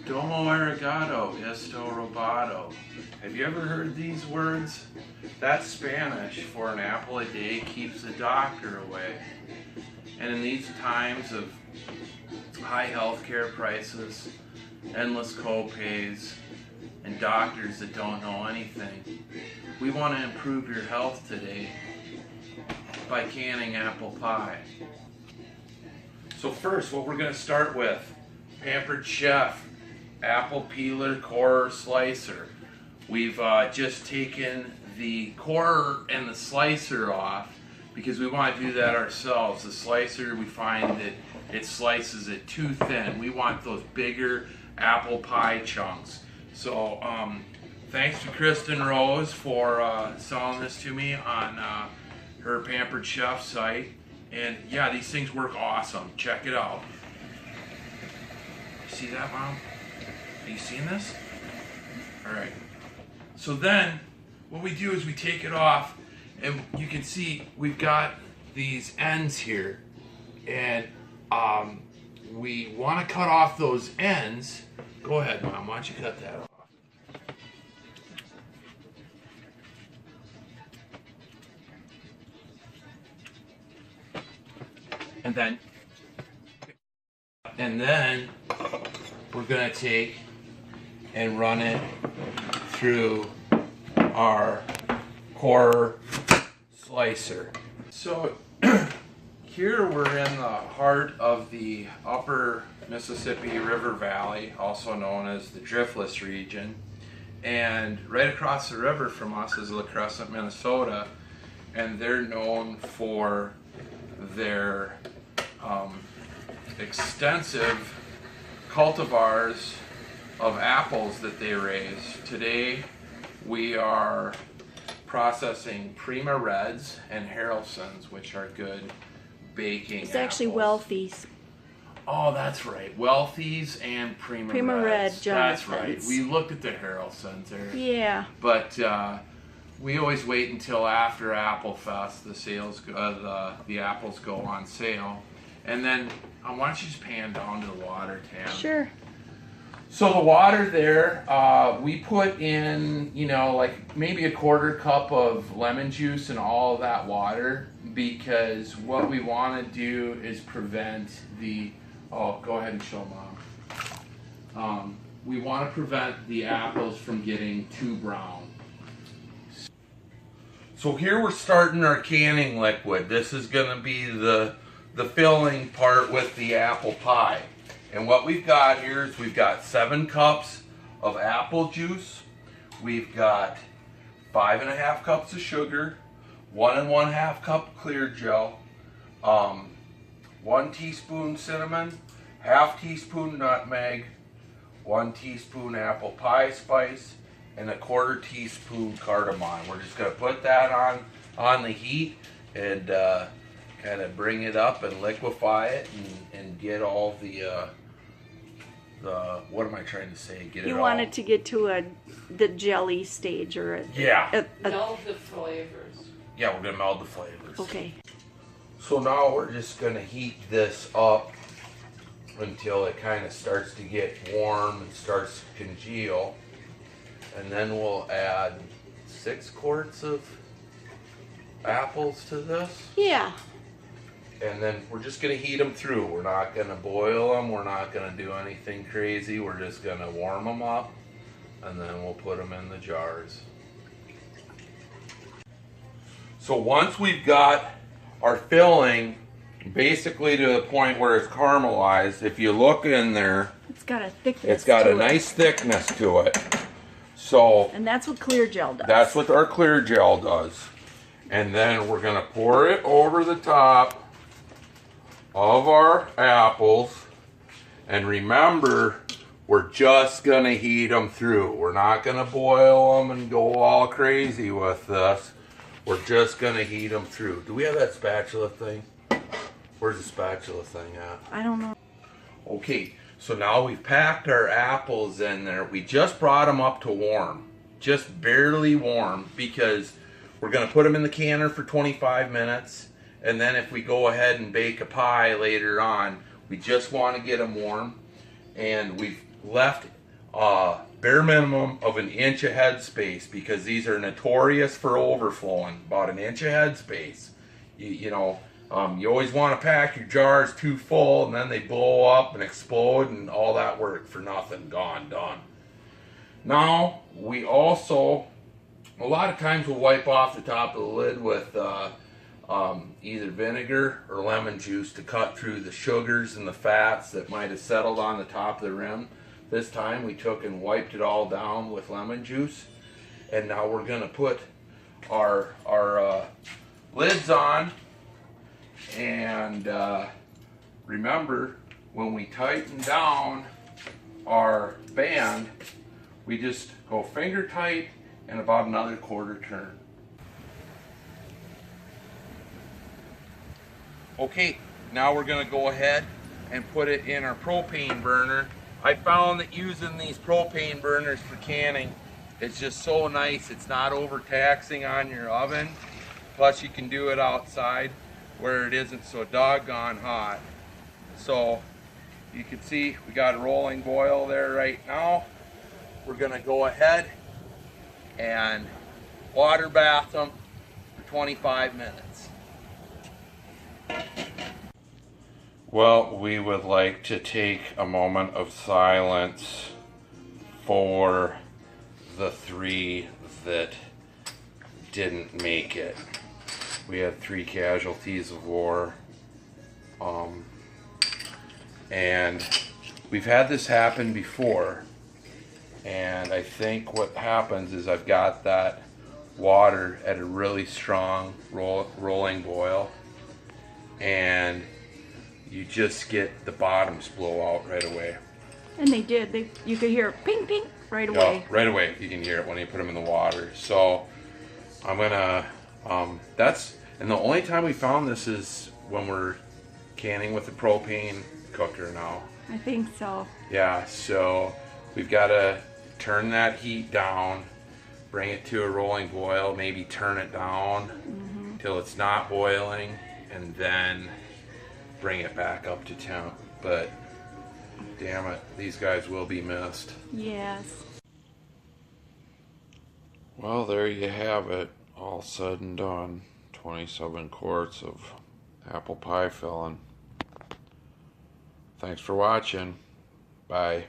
Domo arigato, esto robato. Have you ever heard these words? That's Spanish for an apple a day keeps the doctor away. And in these times of high healthcare prices, endless co-pays, and doctors that don't know anything, we want to improve your health today by canning apple pie. So first, what we're going to start with, Pampered Chef apple peeler core slicer. We've just taken the core and the slicer off because we want to do that ourselves. The slicer, we find that it slices it too thin. We want those bigger apple pie chunks. So thanks to Kristen Rose for selling this to me on her Pampered Chef site. And yeah, these things work awesome. Check it out. See that, Mom? Are you seeing this? All right. So then what we do is we take it off, and you can see we've got these ends here, and we want to cut off those ends. Go ahead, Mom. Why don't you cut that off? And then we're going to take and run it through our core slicer. So here we're in the heart of the upper Mississippi River Valley, also known as the Driftless region. And right across the river from us is La Crescent, Minnesota, and they're known for their extensive cultivars of apples that they raise. Today we are processing Prima Reds and Harrelsons, which are good baking It's actually apples. Wealthy's. Oh, that's right. Wealthy's and Prima Red, Reds. Jonathan's. That's right. We looked at the Harrelsons there. Yeah. But we always wait until after Apple Fest, the sales, the apples go on sale. And then, why don't you just pan down to the water, Tam? Sure. So the water there, we put in, like maybe a quarter cup of lemon juice in all of that water, because what we want to do is prevent the, oh, go ahead and show Mom. We want to prevent the apples from getting too brown. So here we're starting our canning liquid. This is going to be the filling part with the apple pie. And what we've got here is we've got 7 cups of apple juice. We've got 5½ cups of sugar, 1 1/2 cup clear gel, 1 teaspoon cinnamon, 1/2 teaspoon nutmeg, 1 teaspoon apple pie spice, and 1/4 teaspoon cardamom. We're just going to put that on the heat and kind of bring it up and liquefy it and get all the what am I trying to say? Get it all. You want it to get to the jelly stage, or meld the flavors. Yeah, we're gonna meld the flavors. Okay. So now we're just gonna heat this up until it kind of starts to get warm and starts to congeal, and then we'll add 6 quarts of apples to this. Yeah. And then we're just going to heat them through. We're not going to boil them. We're not going to do anything crazy. We're just going to warm them up, and then we'll put them in the jars. So once we've got our filling basically to the point where it's caramelized, if you look in there, it's got a thickness. It's got to a nice thickness to it. So and that's what clear gel does. That's what our clear gel does. And then we're going to pour it over the top of our apples, and remember, we're just going to heat them through. We're not going to boil them and go all crazy with this. We're just going to heat them through. Do we have that spatula thing? Where's the spatula thing at? I don't know. Okay, so now we've packed our apples in there. We just brought them up to warm, just barely warm, because we're going to put them in the canner for 25 minutes. And then if we go ahead and bake a pie later on, we just want to get them warm. And we've left bare minimum of an inch of head space, because these are notorious for overflowing, about an inch of head space. You always want to pack your jars too full, and then they blow up and explode, and all that work for nothing, gone, done. Now, we also, a lot of times we'll wipe off the top of the lid with either vinegar or lemon juice to cut through the sugars and the fats that might have settled on the top of the rim. This time we took and wiped it all down with lemon juice, and now we're going to put our lids on. And remember, when we tighten down our band, we just go finger tight and about another quarter turn. Okay, now we're going to go ahead and put it in our propane burner. I found that using these propane burners for canning is just so nice. It's not overtaxing on your oven. Plus you can do it outside where it isn't so doggone hot. So you can see we got a rolling boil there right now. We're going to go ahead and water bath them for 25 minutes. Well, we would like to take a moment of silence for the 3 that didn't make it. We had 3 casualties of war, and we've had this happen before, and I think what happens is I've got that water at a really strong rolling boil, and you just get the bottoms blow out right away. And they did. You could hear ping, ping right away. Yeah, right away. You can hear it when you put them in the water. So I'm gonna. And the only time we found this is when we're canning with the propane cooker now. I think so. Yeah. So we've got to turn that heat down, bring it to a rolling boil, maybe turn it down till it's not boiling, and then bring it back up to temp. But damn it, these guys will be missed. Yes. Well, there you have it, all said and done. 27 quarts of apple pie filling. Thanks for watching. Bye.